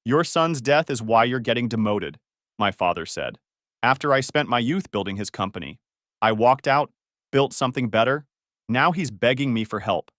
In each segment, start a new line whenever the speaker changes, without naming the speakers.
Your son's death is why you're getting demoted, my father said. After I spent my youth building his company, I walked out, built something better. Now he's begging me for help.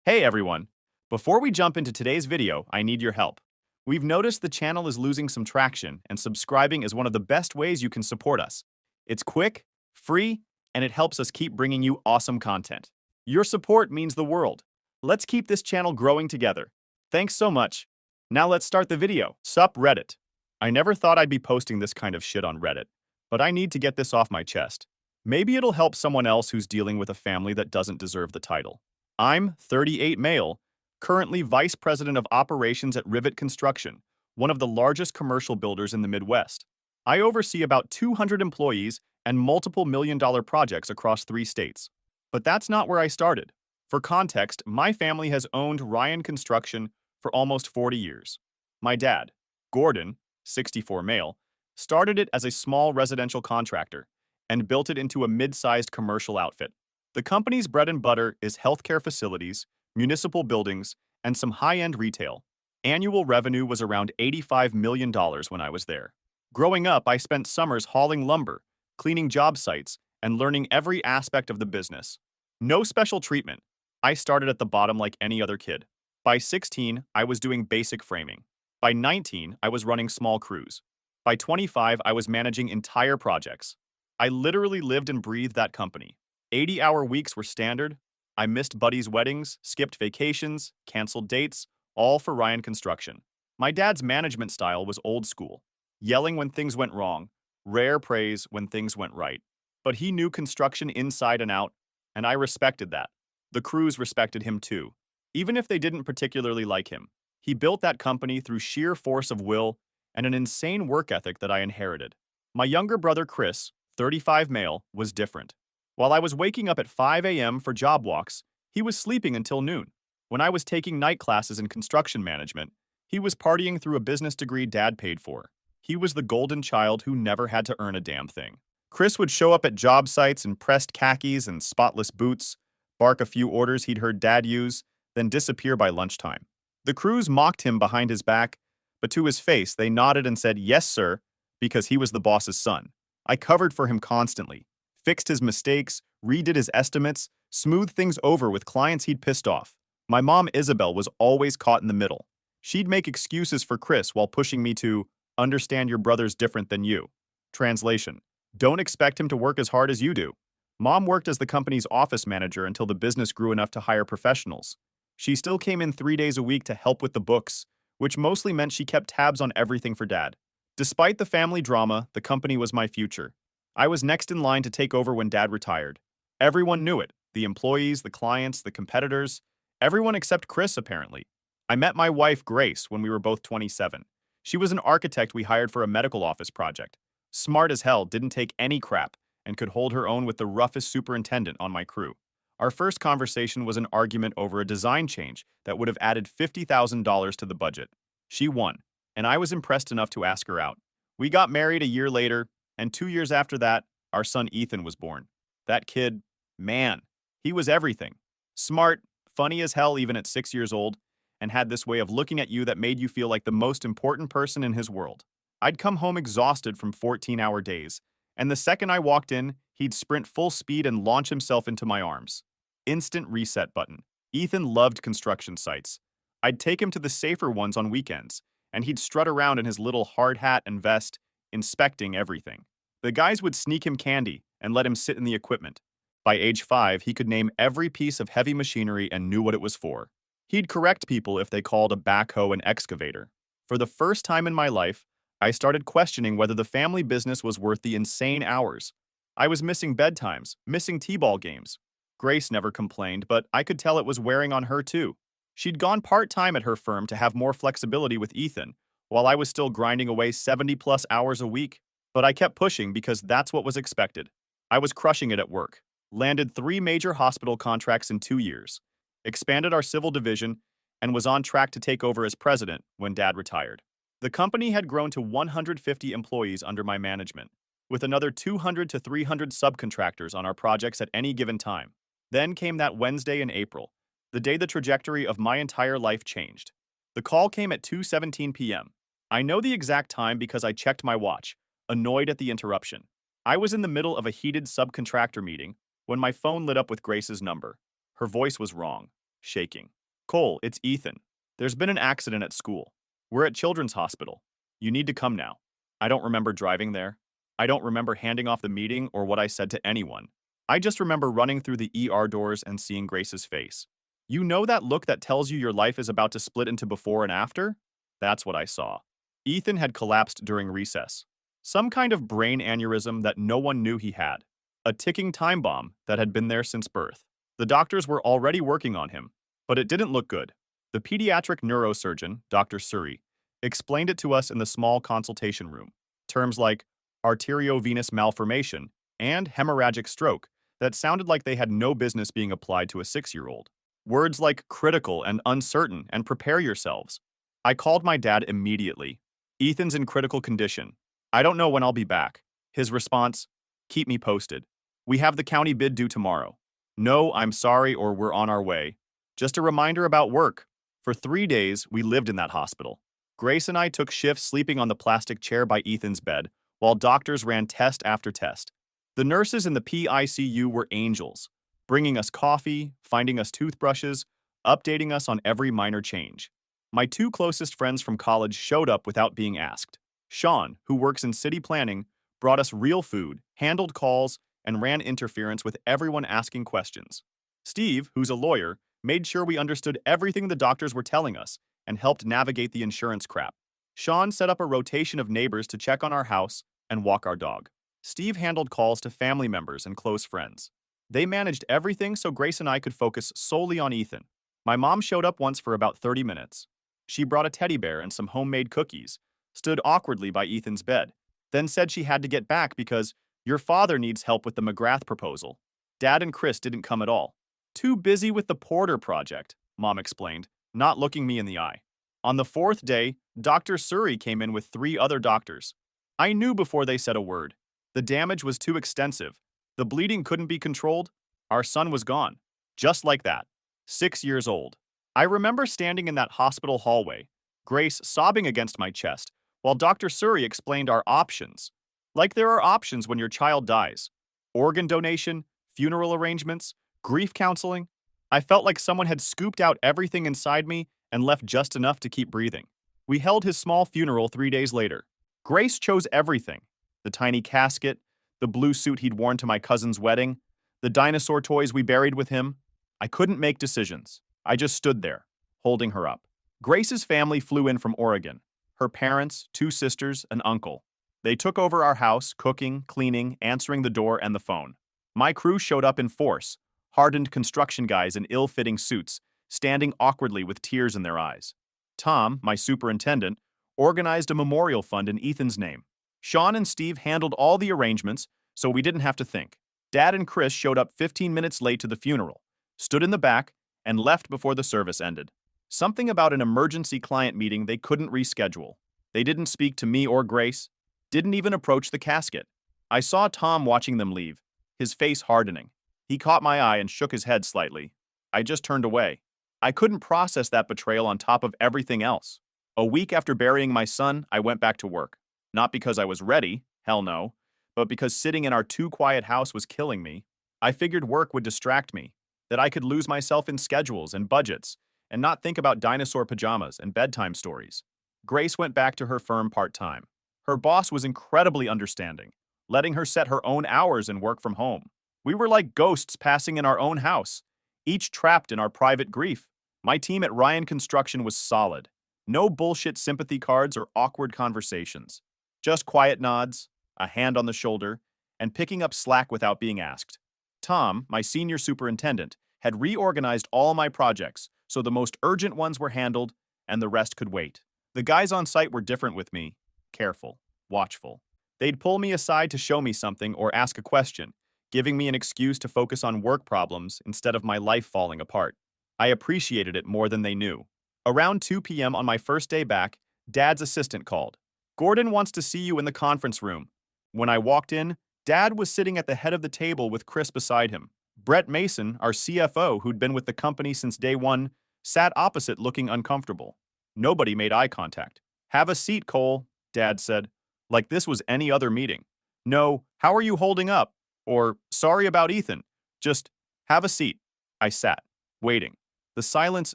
Hey everyone! Before we jump into today's video, I need your help. We've noticed the channel is losing some traction, and subscribing is one of the best ways you can support us. It's quick, free, and it helps us keep bringing you awesome content. Your support means the world. Let's keep this channel growing together. Thanks so much. Now let's start the video. Sup Reddit. I never thought I'd be posting this kind of shit on Reddit, but I need to get this off my chest. Maybe it'll help someone else who's dealing with a family that doesn't deserve the title. I'm 38 male, currently Vice President of Operations at Rivet Construction, one of the largest commercial builders in the Midwest. I oversee about 200 employees and multiple million-dollar projects across 3 states. But that's not where I started. For context, my family has owned Ryan Construction for almost 40 years. My dad, Gordon, 64 male, started it as a small residential contractor and built it into a mid-sized commercial outfit. The company's bread and butter is healthcare facilities, municipal buildings, and some high-end retail. Annual revenue was around $85 million when I was there. Growing up, I spent summers hauling lumber, cleaning job sites, and learning every aspect of the business. No special treatment. I started at the bottom like any other kid. By 16, I was doing basic framing. By 19, I was running small crews. By 25, I was managing entire projects. I literally lived and breathed that company. 80-hour weeks were standard. I missed buddies' weddings, skipped vacations, canceled dates, all for Ryan Construction. My dad's management style was old school, yelling when things went wrong, rare praise when things went right. But he knew construction inside and out, and I respected that. The crews respected him too, even if they didn't particularly like him. He built that company through sheer force of will and an insane work ethic that I inherited. My younger brother Chris, 35 male, was different. While I was waking up at 5 a.m. for job walks, he was sleeping until noon. When I was taking night classes in construction management, he was partying through a business degree dad paid for. He was the golden child who never had to earn a damn thing. Chris would show up at job sites in pressed khakis and spotless boots, bark a few orders he'd heard dad use, then disappear by lunchtime. The crews mocked him behind his back, but to his face they nodded and said, "Yes, sir," because he was the boss's son. I covered for him constantly, fixed his mistakes, redid his estimates, smoothed things over with clients he'd pissed off. My mom, Isabel, was always caught in the middle. She'd make excuses for Chris while pushing me to understand your brother's different than you. Translation: don't expect him to work as hard as you do. Mom worked as the company's office manager until the business grew enough to hire professionals. She still came in 3 days a week to help with the books, which mostly meant she kept tabs on everything for Dad. Despite the family drama, the company was my future. I was next in line to take over when Dad retired. Everyone knew it. The employees, the clients, the competitors. Everyone except Chris, apparently. I met my wife, Grace, when we were both 27. She was an architect we hired for a medical office project. Smart as hell, didn't take any crap, and could hold her own with the roughest superintendent on my crew. Our first conversation was an argument over a design change that would have added $50,000 to the budget. She won, and I was impressed enough to ask her out. We got married a year later, and 2 years after that, our son Ethan was born. That kid, man, he was everything. Smart, funny as hell even at 6 years old, and had this way of looking at you that made you feel like the most important person in his world. I'd come home exhausted from 14-hour days, and the second I walked in, he'd sprint full speed and launch himself into my arms. Instant reset button. Ethan loved construction sites. I'd take him to the safer ones on weekends, and he'd strut around in his little hard hat and vest, inspecting everything. The guys would sneak him candy and let him sit in the equipment. By age 5, he could name every piece of heavy machinery and knew what it was for. He'd correct people if they called a backhoe an excavator. For the first time in my life, I started questioning whether the family business was worth the insane hours. I was missing bedtimes, missing t-ball games. Grace never complained, but I could tell it was wearing on her too. She'd gone part-time at her firm to have more flexibility with Ethan, while I was still grinding away 70-plus hours a week. But I kept pushing because that's what was expected. I was crushing it at work. Landed 3 major hospital contracts in 2 years, expanded our civil division, and was on track to take over as president when Dad retired. The company had grown to 150 employees under my management, with another 200 to 300 subcontractors on our projects at any given time. Then came that Wednesday in April, the day the trajectory of my entire life changed. The call came at 2:17 p.m. I know the exact time because I checked my watch, annoyed at the interruption. I was in the middle of a heated subcontractor meeting when my phone lit up with Grace's number. Her voice was wrong, shaking. Cole, it's Ethan. There's been an accident at school. We're at Children's Hospital. You need to come now. I don't remember driving there. I don't remember handing off the meeting or what I said to anyone. I just remember running through the ER doors and seeing Grace's face. You know that look that tells you your life is about to split into before and after? That's what I saw. Ethan had collapsed during recess. Some kind of brain aneurysm that no one knew he had. A ticking time bomb that had been there since birth. The doctors were already working on him, but it didn't look good. The pediatric neurosurgeon, Dr. Suri, explained it to us in the small consultation room. Terms like arteriovenous malformation and hemorrhagic stroke that sounded like they had no business being applied to a 6-year-old. Words like critical and uncertain and prepare yourselves. I called my dad immediately. Ethan's in critical condition. I don't know when I'll be back. His response, keep me posted. We have the county bid due tomorrow. No, I'm sorry or we're on our way. Just a reminder about work. For 3 days, we lived in that hospital. Grace and I took shifts sleeping on the plastic chair by Ethan's bed, while doctors ran test after test. The nurses in the PICU were angels, bringing us coffee, finding us toothbrushes, updating us on every minor change. My 2 closest friends from college showed up without being asked. Sean, who works in city planning, brought us real food, handled calls, and ran interference with everyone asking questions. Steve, who's a lawyer, made sure we understood everything the doctors were telling us and helped navigate the insurance crap. Sean set up a rotation of neighbors to check on our house and walk our dog. Steve handled calls to family members and close friends. They managed everything so Grace and I could focus solely on Ethan. My mom showed up once for about 30 minutes. She brought a teddy bear and some homemade cookies, stood awkwardly by Ethan's bed, then said she had to get back because your father needs help with the McGrath proposal. Dad and Chris didn't come at all. Too busy with the Porter project, Mom explained, not looking me in the eye. On the 4th day, Dr. Suri came in with 3 other doctors. I knew before they said a word. The damage was too extensive. The bleeding couldn't be controlled. Our son was gone. Just like that. 6 years old. I remember standing in that hospital hallway, Grace sobbing against my chest, while Dr. Suri explained our options. Like there are options when your child dies. Organ donation, funeral arrangements, grief counseling. I felt like someone had scooped out everything inside me and left just enough to keep breathing. We held his small funeral 3 days later. Grace chose everything. The tiny casket, the blue suit he'd worn to my cousin's wedding, the dinosaur toys we buried with him. I couldn't make decisions. I just stood there, holding her up. Grace's family flew in from Oregon. Her parents, 2 sisters, an uncle. They took over our house, cooking, cleaning, answering the door and the phone. My crew showed up in force, hardened construction guys in ill-fitting suits, standing awkwardly with tears in their eyes. Tom, my superintendent, organized a memorial fund in Ethan's name. Sean and Steve handled all the arrangements, so we didn't have to think. Dad and Chris showed up 15 minutes late to the funeral, stood in the back, and left before the service ended. Something about an emergency client meeting they couldn't reschedule. They didn't speak to me or Grace, didn't even approach the casket. I saw Tom watching them leave, his face hardening. He caught my eye and shook his head slightly. I just turned away. I couldn't process that betrayal on top of everything else. A week after burying my son, I went back to work. Not because I was ready, hell no, but because sitting in our too quiet house was killing me. I figured work would distract me, that I could lose myself in schedules and budgets, and not think about dinosaur pajamas and bedtime stories. Grace went back to her firm part-time. Her boss was incredibly understanding, letting her set her own hours and work from home. We were like ghosts passing in our own house, each trapped in our private grief. My team at Ryan Construction was solid. No bullshit sympathy cards or awkward conversations. Just quiet nods, a hand on the shoulder, and picking up slack without being asked. Tom, my senior superintendent, had reorganized all my projects, so the most urgent ones were handled and the rest could wait. The guys on site were different with me. Careful, watchful. They'd pull me aside to show me something or ask a question, giving me an excuse to focus on work problems instead of my life falling apart. I appreciated it more than they knew. Around 2 p.m. on my first day back, Dad's assistant called. Gordon wants to see you in the conference room. When I walked in, Dad was sitting at the head of the table with Chris beside him. Brett Mason, our CFO, who'd been with the company since day one, sat opposite looking uncomfortable. Nobody made eye contact. Have a seat, Cole, Dad said, like this was any other meeting. No, how are you holding up? Or, sorry about Ethan. Just, have a seat. I sat, waiting. The silence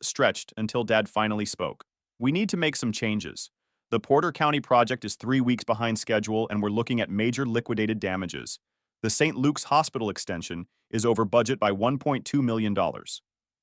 stretched until Dad finally spoke. We need to make some changes. The Porter County project is 3 weeks behind schedule and we're looking at major liquidated damages. The St. Luke's Hospital extension is over budget by $1.2 million.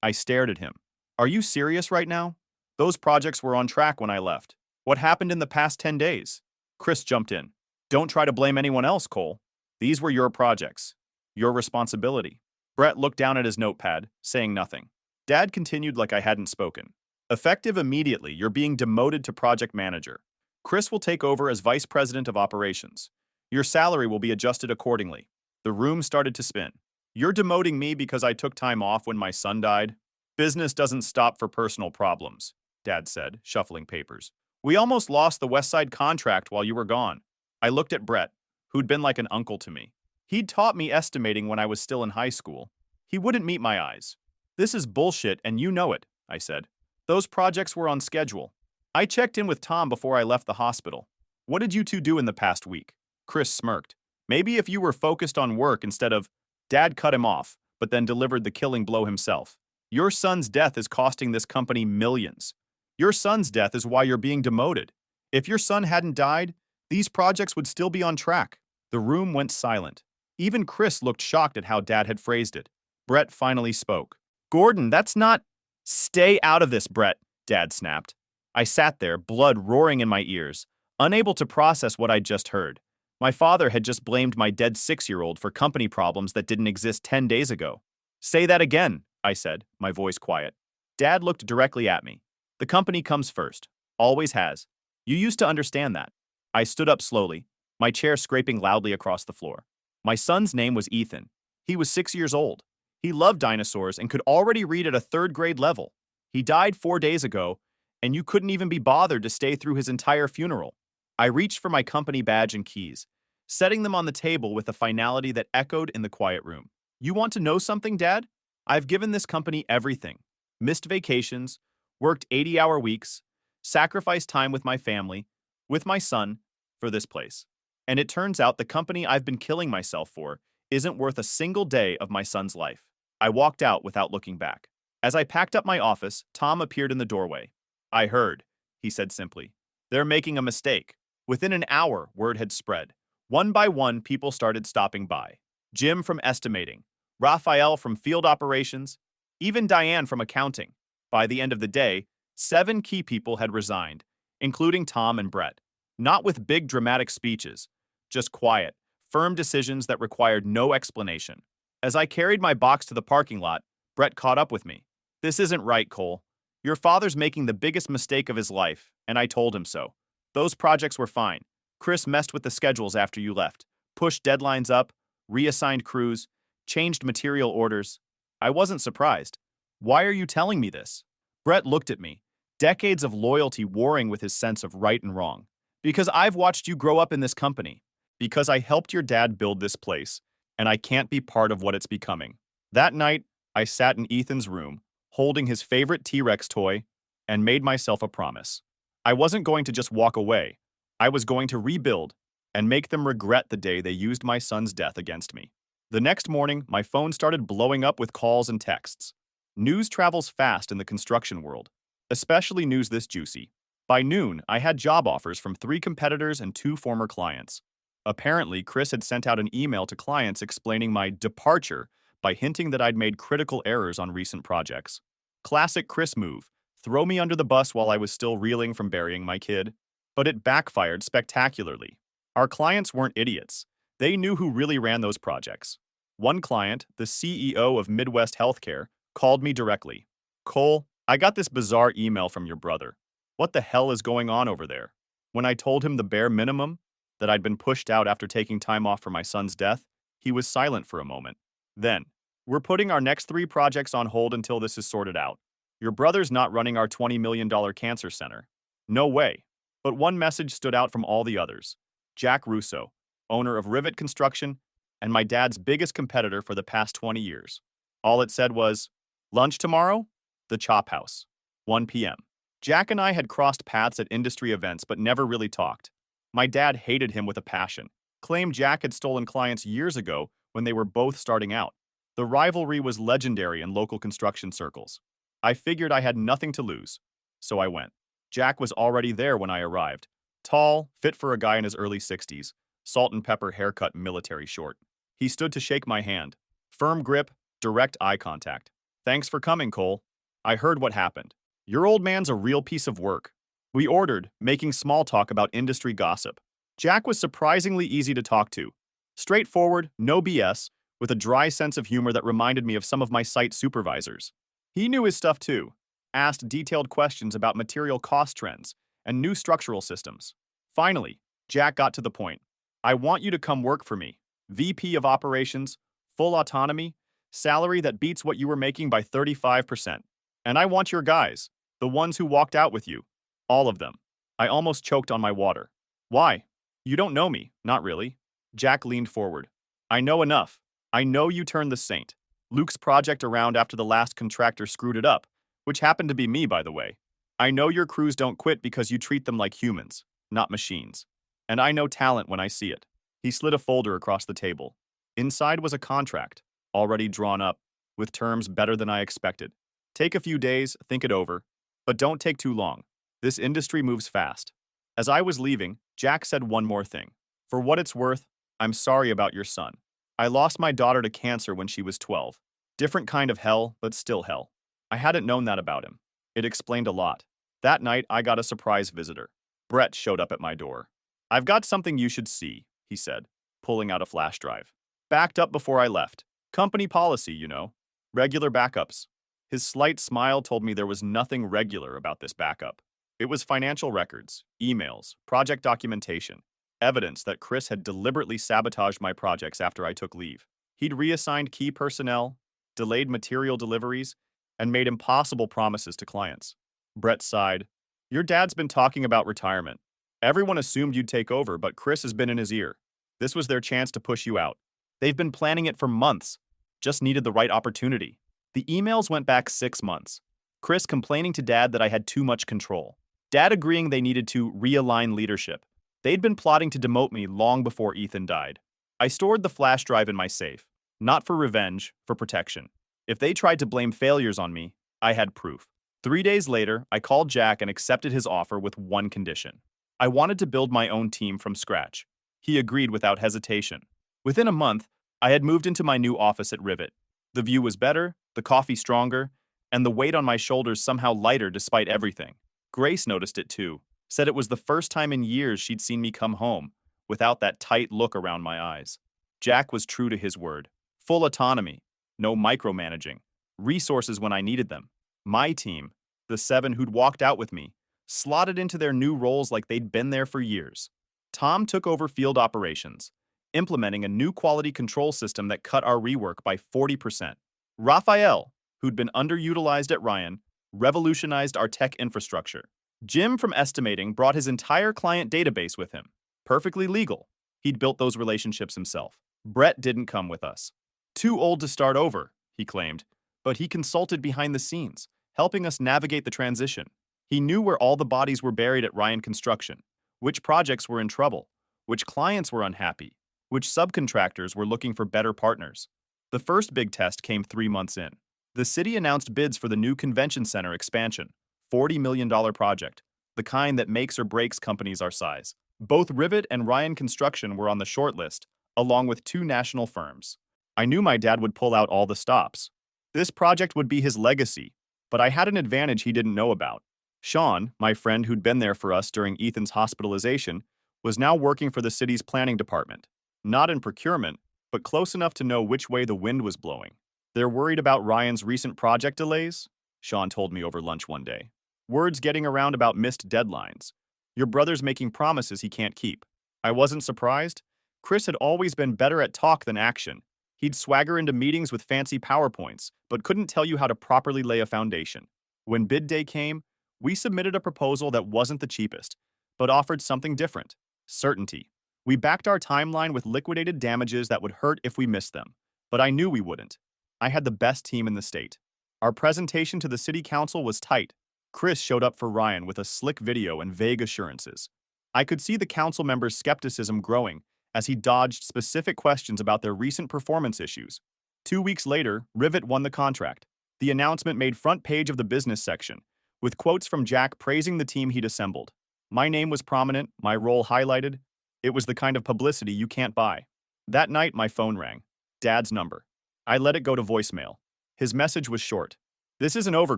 I stared at him. Are you serious right now? Those projects were on track when I left. What happened in the past 10 days? Chris jumped in. Don't try to blame anyone else, Cole. These were your projects. Your responsibility. Brett looked down at his notepad, saying nothing. Dad continued like I hadn't spoken. Effective immediately, you're being demoted to project manager. Chris will take over as vice president of operations. Your salary will be adjusted accordingly. The room started to spin. You're demoting me because I took time off when my son died? Business doesn't stop for personal problems, Dad said, shuffling papers. We almost lost the West Side contract while you were gone. I looked at Brett, who'd been like an uncle to me. He'd taught me estimating when I was still in high school. He wouldn't meet my eyes. This is bullshit and you know it, I said. Those projects were on schedule. I checked in with Tom before I left the hospital. What did you two do in the past week? Chris smirked. Maybe if you were focused on work instead of… Dad cut him off, but then delivered the killing blow himself. Your son's death is costing this company millions. Your son's death is why you're being demoted. If your son hadn't died, these projects would still be on track. The room went silent. Even Chris looked shocked at how Dad had phrased it. Brett finally spoke. Gordon, that's not… Stay out of this, Brett, Dad snapped. I sat there, blood roaring in my ears, unable to process what I'd just heard. My father had just blamed my dead 6-year-old for company problems that didn't exist 10 days ago. Say that again, I said, my voice quiet. Dad looked directly at me. The company comes first. Always has. You used to understand that. I stood up slowly, my chair scraping loudly across the floor. My son's name was Ethan. He was 6 years old. He loved dinosaurs and could already read at a 3rd grade level. He died 4 days ago, and you couldn't even be bothered to stay through his entire funeral. I reached for my company badge and keys, setting them on the table with a finality that echoed in the quiet room. You want to know something, Dad? I've given this company everything. Missed vacations, worked 80-hour weeks, sacrificed time with my family, with my son, for this place. And it turns out the company I've been killing myself for isn't worth a single day of my son's life. I walked out without looking back. As I packed up my office, Tom appeared in the doorway. I heard, he said simply. They're making a mistake. Within an hour, word had spread. One by one, people started stopping by. Jim from estimating, Raphael from field operations, even Diane from accounting. By the end of the day, 7 key people had resigned, including Tom and Brett. Not with big dramatic speeches, just quiet, firm decisions that required no explanation. As I carried my box to the parking lot, Brett caught up with me. This isn't right, Cole. Your father's making the biggest mistake of his life, and I told him so. Those projects were fine. Chris messed with the schedules after you left, pushed deadlines up, reassigned crews, changed material orders. I wasn't surprised. Why are you telling me this? Brett looked at me, decades of loyalty warring with his sense of right and wrong. Because I've watched you grow up in this company. Because I helped your dad build this place, and I can't be part of what it's becoming. That night, I sat in Ethan's room, holding his favorite T-Rex toy, and made myself a promise. I wasn't going to just walk away. I was going to rebuild and make them regret the day they used my son's death against me. The next morning, my phone started blowing up with calls and texts. News travels fast in the construction world, especially news this juicy. By noon, I had job offers from 3 competitors and 2 former clients. Apparently, Chris had sent out an email to clients explaining my departure by hinting that I'd made critical errors on recent projects. Classic Chris move, throw me under the bus while I was still reeling from burying my kid. But it backfired spectacularly. Our clients weren't idiots. They knew who really ran those projects. One client, the CEO of Midwest Healthcare, called me directly. Cole, I got this bizarre email from your brother. What the hell is going on over there? When I told him the bare minimum, that I'd been pushed out after taking time off for my son's death, he was silent for a moment. Then, we're putting our next 3 projects on hold until this is sorted out. Your brother's not running our $20 million cancer center. No way. But one message stood out from all the others. Jack Russo, owner of Rivet Construction, and my dad's biggest competitor for the past 20 years. All it said was, lunch tomorrow? The Chop House, 1 p.m. Jack and I had crossed paths at industry events but never really talked. My dad hated him with a passion, claimed Jack had stolen clients years ago when they were both starting out. The rivalry was legendary in local construction circles. I figured I had nothing to lose, so I went. Jack was already there when I arrived. Tall, fit for a guy in his early 60s, salt and pepper haircut, military short. He stood to shake my hand. Firm grip, direct eye contact. Thanks for coming, Cole. I heard what happened. Your old man's a real piece of work. We ordered, making small talk about industry gossip. Jack was surprisingly easy to talk to. Straightforward, no BS, with a dry sense of humor that reminded me of some of my site supervisors. He knew his stuff too, asked detailed questions about material cost trends and new structural systems. Finally, Jack got to the point. I want you to come work for me. VP of Operations, full autonomy, salary that beats what you were making by 35%. And I want your guys, the ones who walked out with you. All of them. I almost choked on my water. Why? You don't know me, not really. Jack leaned forward. I know enough. I know you turned the Saint. Luke's project around after the last contractor screwed it up, which happened to be me, by the way. I know your crews don't quit because you treat them like humans, not machines. And I know talent when I see it. He slid a folder across the table. Inside was a contract, already drawn up, with terms better than I expected. Take a few days, think it over, but don't take too long. This industry moves fast. As I was leaving, Jack said one more thing. For what it's worth, I'm sorry about your son. I lost my daughter to cancer when she was 12. Different kind of hell, but still hell. I hadn't known that about him. It explained a lot. That night, I got a surprise visitor. Brett showed up at my door. I've got something you should see, he said, pulling out a flash drive. Backed up before I left. Company policy, you know. Regular backups. His slight smile told me there was nothing regular about this backup. It was financial records, emails, project documentation, evidence that Chris had deliberately sabotaged my projects after I took leave. He'd reassigned key personnel, delayed material deliveries, and made impossible promises to clients. Brett sighed. Your dad's been talking about retirement. Everyone assumed you'd take over, but Chris has been in his ear. This was their chance to push you out. They've been planning it for months. Just needed the right opportunity. The emails went back 6 months. Chris complaining to Dad that I had too much control. Dad agreeing they needed to realign leadership. They'd been plotting to demote me long before Ethan died. I stored the flash drive in my safe. Not for revenge, for protection. If they tried to blame failures on me, I had proof. 3 days later, I called Jack and accepted his offer with one condition. I wanted to build my own team from scratch. He agreed without hesitation. Within a month, I had moved into my new office at Rivet. The view was better, the coffee stronger, and the weight on my shoulders somehow lighter despite everything. Grace noticed it too, said it was the first time in years she'd seen me come home without that tight look around my eyes. Jack was true to his word. Full autonomy, no micromanaging, resources when I needed them. My team, the 7 who'd walked out with me, slotted into their new roles like they'd been there for years. Tom took over field operations, implementing a new quality control system that cut our rework by 40%. Raphael, who'd been underutilized at Ryan, revolutionized our tech infrastructure. Jim from estimating brought his entire client database with him. Perfectly legal. He'd built those relationships himself. Brett didn't come with us. Too old to start over, he claimed, but he consulted behind the scenes, helping us navigate the transition. He knew where all the bodies were buried at Ryan Construction, which projects were in trouble, which clients were unhappy, which subcontractors were looking for better partners. The first big test came 3 months in. The city announced bids for the new convention center expansion, $40 million project, the kind that makes or breaks companies our size. Both Rivet and Ryan Construction were on the short list, along with 2 national firms. I knew my dad would pull out all the stops. This project would be his legacy, but I had an advantage he didn't know about. Sean, my friend who'd been there for us during Ethan's hospitalization, was now working for the city's planning department. Not in procurement, but close enough to know which way the wind was blowing. They're worried about Ryan's recent project delays, Sean told me over lunch one day. Words getting around about missed deadlines. Your brother's making promises he can't keep. I wasn't surprised. Chris had always been better at talk than action. He'd swagger into meetings with fancy PowerPoints, but couldn't tell you how to properly lay a foundation. When bid day came, we submitted a proposal that wasn't the cheapest, but offered something different. Certainty. We backed our timeline with liquidated damages that would hurt if we missed them, but I knew we wouldn't. I had the best team in the state. Our presentation to the city council was tight. Chris showed up for Ryan with a slick video and vague assurances. I could see the council members' skepticism growing as he dodged specific questions about their recent performance issues. 2 weeks later, Rivet won the contract. The announcement made front page of the business section, with quotes from Jack praising the team he'd assembled. My name was prominent, my role highlighted. It was the kind of publicity you can't buy. That night, my phone rang. Dad's number. I let it go to voicemail. His message was short. This isn't over,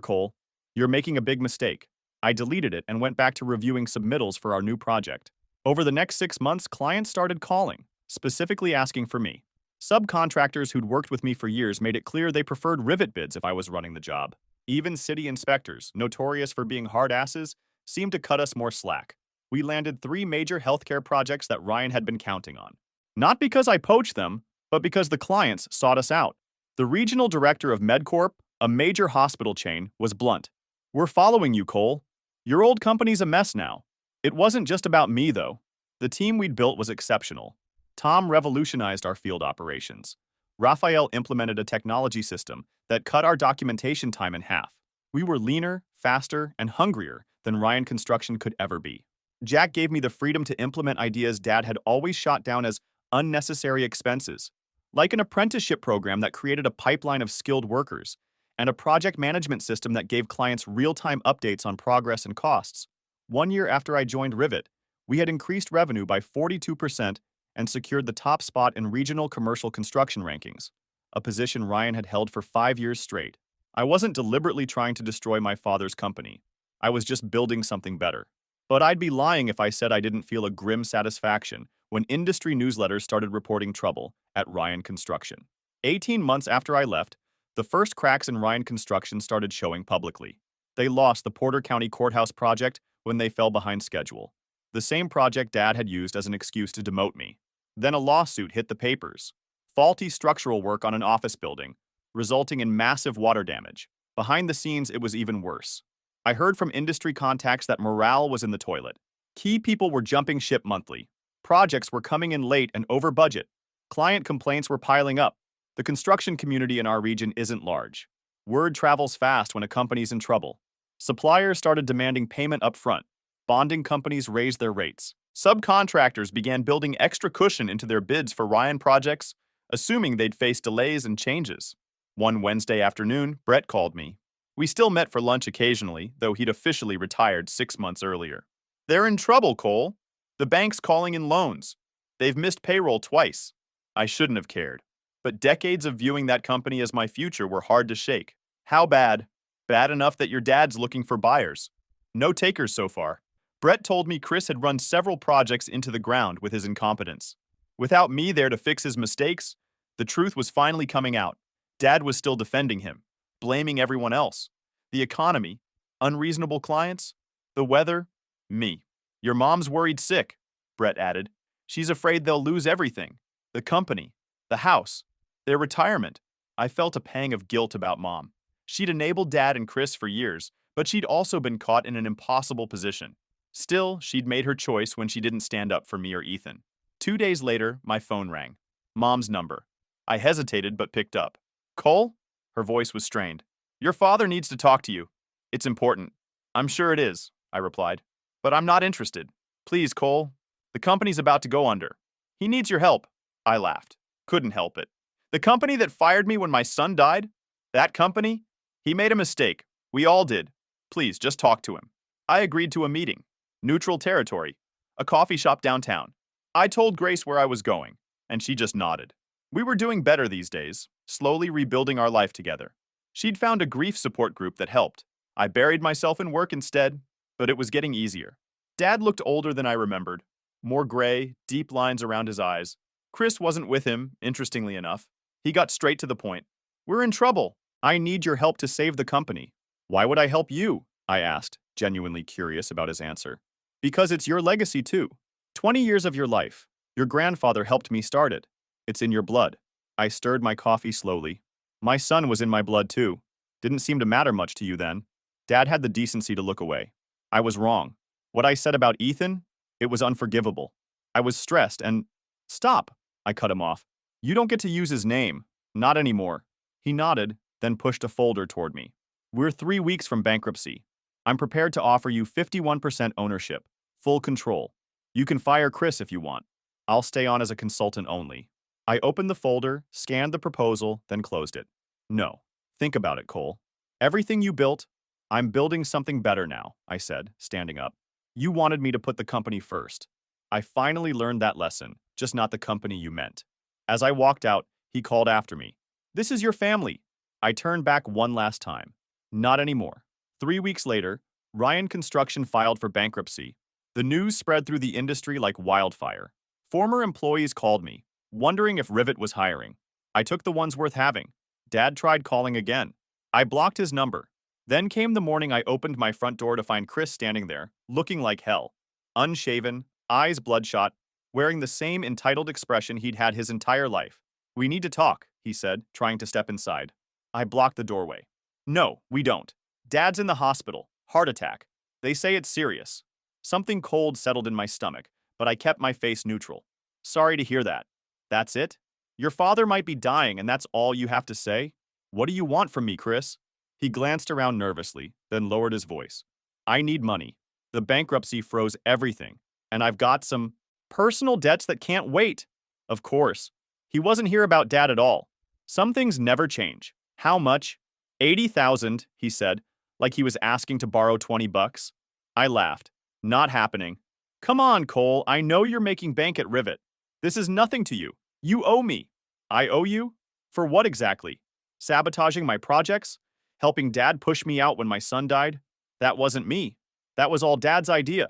Cole. You're making a big mistake. I deleted it and went back to reviewing submittals for our new project. Over the next 6 months, clients started calling, specifically asking for me. Subcontractors who'd worked with me for years made it clear they preferred Rivet bids if I was running the job. Even city inspectors, notorious for being hard asses, seemed to cut us more slack. We landed 3 major healthcare projects that Ryan had been counting on. Not because I poached them, but because the clients sought us out. The regional director of MedCorp, a major hospital chain, was blunt. We're following you, Cole. Your old company's a mess now. It wasn't just about me, though. The team we'd built was exceptional. Tom revolutionized our field operations. Raphael implemented a technology system that cut our documentation time in half. We were leaner, faster, and hungrier than Ryan Construction could ever be. Jack gave me the freedom to implement ideas Dad had always shot down as unnecessary expenses, like an apprenticeship program that created a pipeline of skilled workers, and a project management system that gave clients real-time updates on progress and costs. 1 year after I joined Rivet, we had increased revenue by 42% and secured the top spot in regional commercial construction rankings, a position Ryan had held for 5 years straight. I wasn't deliberately trying to destroy my father's company. I was just building something better. But I'd be lying if I said I didn't feel a grim satisfaction when industry newsletters started reporting trouble at Ryan Construction. 18 months after I left, the first cracks in Ryan Construction started showing publicly. They lost the Porter County Courthouse project when they fell behind schedule, the same project Dad had used as an excuse to demote me. Then a lawsuit hit the papers. Faulty structural work on an office building, resulting in massive water damage. Behind the scenes, it was even worse. I heard from industry contacts that morale was in the toilet. Key people were jumping ship monthly. Projects were coming in late and over budget. Client complaints were piling up. The construction community in our region isn't large. Word travels fast when a company's in trouble. Suppliers started demanding payment up front. Bonding companies raised their rates. Subcontractors began building extra cushion into their bids for Ryan projects, assuming they'd face delays and changes. One Wednesday afternoon, Brett called me. We still met for lunch occasionally, though he'd officially retired 6 months earlier. They're in trouble, Cole. The bank's calling in loans. They've missed payroll twice. I shouldn't have cared. But decades of viewing that company as my future were hard to shake. How bad? Bad enough that your dad's looking for buyers. No takers so far. Brett told me Chris had run several projects into the ground with his incompetence. Without me there to fix his mistakes, the truth was finally coming out. Dad was still defending him, blaming everyone else. The economy, unreasonable clients, the weather, me. Your mom's worried sick, Brett added. She's afraid they'll lose everything. The company, the house, their retirement. I felt a pang of guilt about Mom. She'd enabled Dad and Chris for years, but she'd also been caught in an impossible position. Still, she'd made her choice when she didn't stand up for me or Ethan. 2 days later, my phone rang. Mom's number. I hesitated but picked up. Cole? Her voice was strained. Your father needs to talk to you. It's important. I'm sure it is, I replied. But I'm not interested. Please, Cole. The company's about to go under. He needs your help. I laughed. Couldn't help it. The company that fired me when my son died? That company? He made a mistake. We all did. Please, just talk to him. I agreed to a meeting. Neutral territory. A coffee shop downtown. I told Grace where I was going, and she just nodded. We were doing better these days, slowly rebuilding our life together. She'd found a grief support group that helped. I buried myself in work instead, but it was getting easier. Dad looked older than I remembered. More gray, deep lines around his eyes. Chris wasn't with him, interestingly enough. He got straight to the point. We're in trouble. I need your help to save the company. Why would I help you? I asked, genuinely curious about his answer. Because it's your legacy too. 20 years of your life. Your grandfather helped me start it. It's in your blood. I stirred my coffee slowly. My son was in my blood too. Didn't seem to matter much to you then. Dad had the decency to look away. I was wrong. What I said about Ethan? It was unforgivable. I was stressed and... Stop, I cut him off. You don't get to use his name. Not anymore. He nodded, then pushed a folder toward me. We're 3 weeks from bankruptcy. I'm prepared to offer you 51% ownership, full control. You can fire Chris if you want. I'll stay on as a consultant only. I opened the folder, scanned the proposal, then closed it. No. Think about it, Cole. Everything you built, I'm building something better now, I said, standing up. You wanted me to put the company first. I finally learned that lesson, just not the company you meant. As I walked out, he called after me. This is your family. I turned back one last time. Not anymore. 3 weeks later, Ryan Construction filed for bankruptcy. The news spread through the industry like wildfire. Former employees called me, wondering if Rivet was hiring. I took the ones worth having. Dad tried calling again. I blocked his number. Then came the morning I opened my front door to find Chris standing there, looking like hell. Unshaven, eyes bloodshot, wearing the same entitled expression he'd had his entire life. We need to talk, he said, trying to step inside. I blocked the doorway. No, we don't. Dad's in the hospital. Heart attack. They say it's serious. Something cold settled in my stomach, but I kept my face neutral. Sorry to hear that. That's it? Your father might be dying and that's all you have to say? What do you want from me, Chris? He glanced around nervously, then lowered his voice. I need money. The bankruptcy froze everything, and I've got some personal debts that can't wait. Of course. He wasn't here about Dad at all. Some things never change. How much? 80,000, he said, like he was asking to borrow 20 bucks. I laughed. Not happening. Come on, Cole, I know you're making bank at Rivet. This is nothing to you. You owe me. I owe you? For what exactly? Sabotaging my projects? Helping Dad push me out when my son died? That wasn't me. That was all Dad's idea.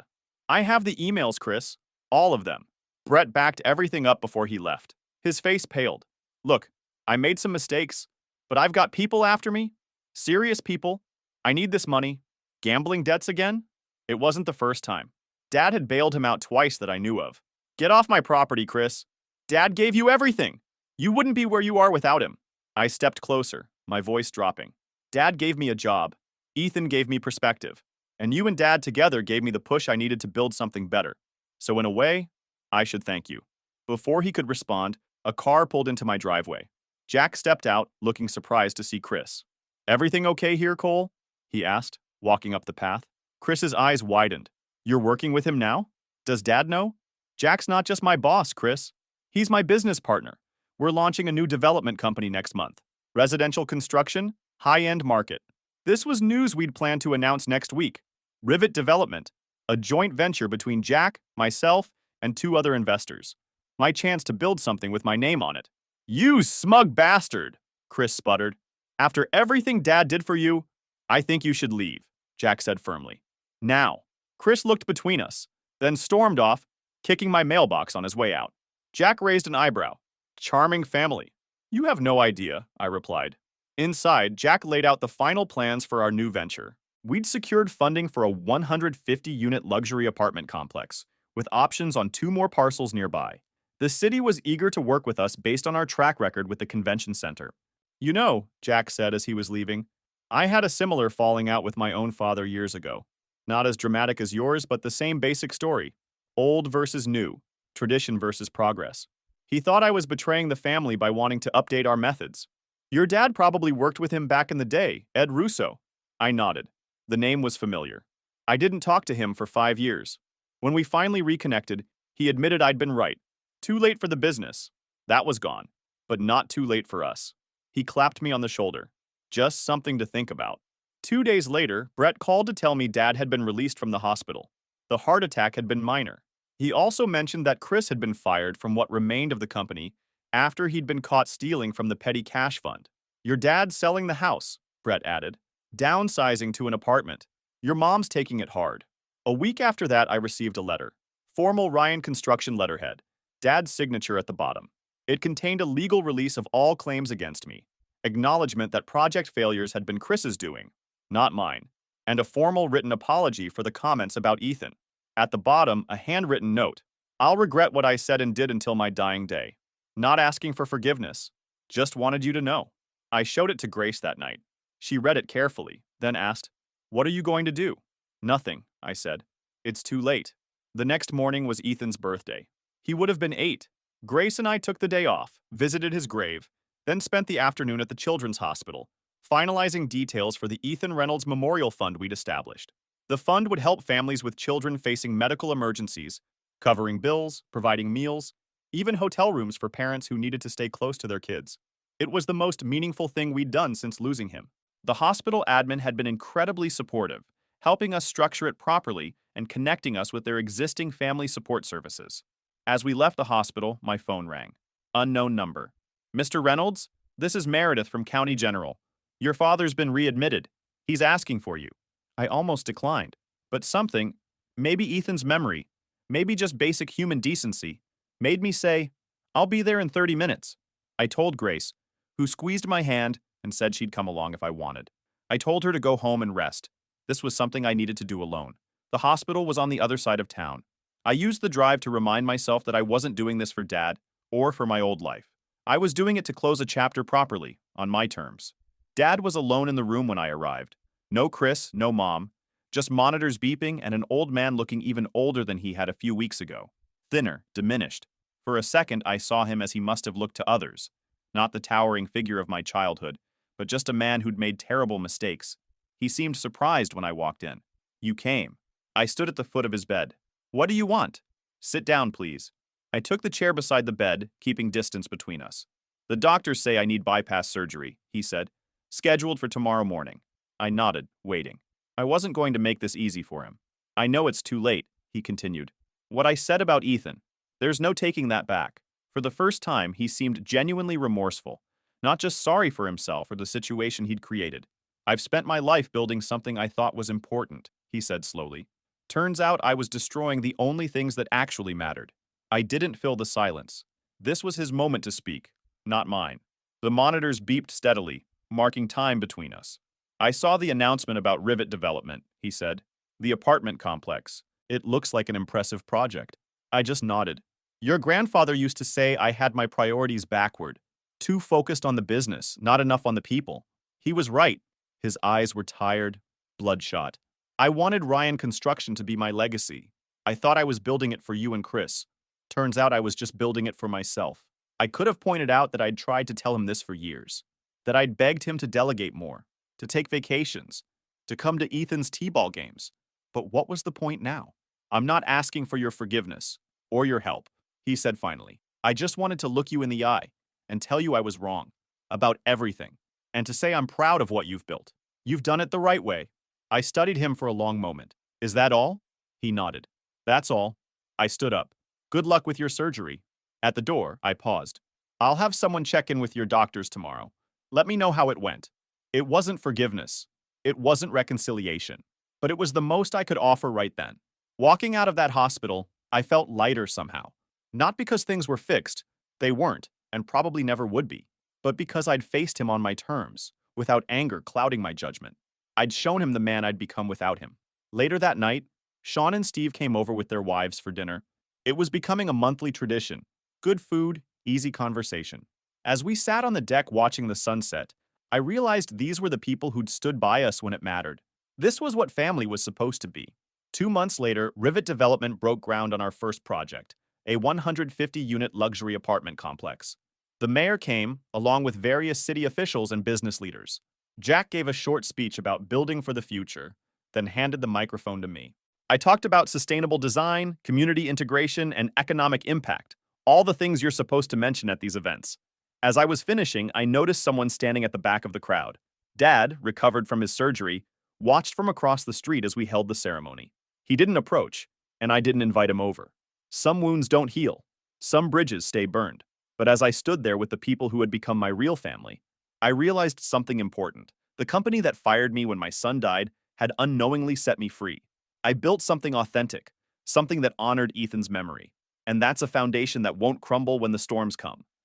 I have the emails, Chris. All of them. Brett backed everything up before he left. His face paled. Look, I made some mistakes, but I've got people after me. Serious people. I need this money. Gambling debts again? It wasn't the first time. Dad had bailed him out twice that I knew of. Get off my property, Chris. Dad gave you everything. You wouldn't be where you are without him. I stepped closer, my voice dropping. Dad gave me a job. Ethan gave me perspective. And you and Dad together gave me the push I needed to build something better. So in a way, I should thank you. Before he could respond, a car pulled into my driveway. Jack stepped out, looking surprised to see Chris. Everything okay here, Cole? He asked, walking up the path. Chris's eyes widened. You're working with him now? Does Dad know? Jack's not just my boss, Chris. He's my business partner. We're launching a new development company next month. Residential construction, high-end market. This was news we'd planned to announce next week. Rivet Development, a joint venture between Jack, myself, and 2 other investors. My chance to build something with my name on it. You smug bastard, Chris sputtered. After everything Dad did for you, I think you should leave, Jack said firmly. Now. Chris looked between us, then stormed off, kicking my mailbox on his way out. Jack raised an eyebrow. Charming family. You have no idea, I replied. Inside, Jack laid out the final plans for our new venture. We'd secured funding for a 150-unit luxury apartment complex, with options on 2 more parcels nearby. The city was eager to work with us based on our track record with the convention center. You know, Jack said as he was leaving, I had a similar falling out with my own father years ago. Not as dramatic as yours, but the same basic story. Old versus new, tradition versus progress. He thought I was betraying the family by wanting to update our methods. Your dad probably worked with him back in the day, Ed Russo. I nodded. The name was familiar. I didn't talk to him for 5 years. When we finally reconnected, he admitted I'd been right. Too late for the business. That was gone. But not too late for us. He clapped me on the shoulder. Just something to think about. 2 days later, Brett called to tell me Dad had been released from the hospital. The heart attack had been minor. He also mentioned that Chris had been fired from what remained of the company after he'd been caught stealing from the petty cash fund. Your dad's selling the house, Brett added. Downsizing to an apartment. Your mom's taking it hard. A week after that, I received a letter. Formal Ryan Construction letterhead. Dad's signature at the bottom. It contained a legal release of all claims against me. Acknowledgement that project failures had been Chris's doing, not mine, and a formal written apology for the comments about Ethan. At the bottom, a handwritten note. I'll regret what I said and did until my dying day. Not asking for forgiveness. Just wanted you to know. I showed it to Grace that night. She read it carefully, then asked, What are you going to do? Nothing, I said. It's too late. The next morning was Ethan's birthday. He would have been 8. Grace and I took the day off, visited his grave, then spent the afternoon at the Children's Hospital, finalizing details for the Ethan Reynolds Memorial Fund we'd established. The fund would help families with children facing medical emergencies, covering bills, providing meals, even hotel rooms for parents who needed to stay close to their kids. It was the most meaningful thing we'd done since losing him. The hospital admin had been incredibly supportive, helping us structure it properly and connecting us with their existing family support services. As we left the hospital, my phone rang. Unknown number. Mr. Reynolds, this is Meredith from County General. Your father's been readmitted. He's asking for you. I almost declined, but something, maybe Ethan's memory, maybe just basic human decency, made me say, I'll be there in 30 minutes. I told Grace, who squeezed my hand and said she'd come along if I wanted. I told her to go home and rest. This was something I needed to do alone. The hospital was on the other side of town. I used the drive to remind myself that I wasn't doing this for Dad or for my old life. I was doing it to close a chapter properly, on my terms. Dad was alone in the room when I arrived. No Chris, no Mom, just monitors beeping and an old man looking even older than he had a few weeks ago. Thinner, diminished. For a second, I saw him as he must have looked to others. Not the towering figure of my childhood, but just a man who'd made terrible mistakes. He seemed surprised when I walked in. You came. I stood at the foot of his bed. What do you want? Sit down, please. I took the chair beside the bed, keeping distance between us. The doctors say I need bypass surgery, he said. Scheduled for tomorrow morning. I nodded, waiting. I wasn't going to make this easy for him. I know it's too late, he continued. What I said about Ethan, there's no taking that back. For the first time, he seemed genuinely remorseful, not just sorry for himself or the situation he'd created. I've spent my life building something I thought was important, he said slowly. Turns out I was destroying the only things that actually mattered. I didn't fill the silence. This was his moment to speak, not mine. The monitors beeped steadily, marking time between us. I saw the announcement about Rivet Development, he said. The apartment complex. It looks like an impressive project. I just nodded. Your grandfather used to say I had my priorities backward. Too focused on the business, not enough on the people. He was right. His eyes were tired, bloodshot. I wanted Ryan Construction to be my legacy. I thought I was building it for you and Chris. Turns out I was just building it for myself. I could have pointed out that I'd tried to tell him this for years. That I'd begged him to delegate more, to take vacations, to come to Ethan's t-ball games. But what was the point now? I'm not asking for your forgiveness or your help, he said finally. I just wanted to look you in the eye and tell you I was wrong about everything and to say I'm proud of what you've built. You've done it the right way. I studied him for a long moment. Is that all? He nodded. That's all. I stood up. Good luck with your surgery. At the door, I paused. I'll have someone check in with your doctors tomorrow. Let me know how it went. It wasn't forgiveness. It wasn't reconciliation. But it was the most I could offer right then. Walking out of that hospital, I felt lighter somehow. Not because things were fixed. They weren't, and probably never would be. But because I'd faced him on my terms, without anger clouding my judgment. I'd shown him the man I'd become without him. Later that night, Sean and Steve came over with their wives for dinner. It was becoming a monthly tradition. Good food, easy conversation. As we sat on the deck watching the sunset, I realized these were the people who'd stood by us when it mattered. This was what family was supposed to be. 2 months later, Rivet Development broke ground on our first project, a 150-unit luxury apartment complex. The mayor came, along with various city officials and business leaders. Jack gave a short speech about building for the future, then handed the microphone to me. I talked about sustainable design, community integration, and economic impact, all the things you're supposed to mention at these events. As I was finishing, I noticed someone standing at the back of the crowd. Dad, recovered from his surgery, watched from across the street as we held the ceremony. He didn't approach, and I didn't invite him over. Some wounds don't heal. Some bridges stay burned. But as I stood there with the people who had become my real family, I realized something important. The company that fired me when my son died had unknowingly set me free. I built something authentic, something that honored Ethan's memory. And that's a foundation that won't crumble when the storms come.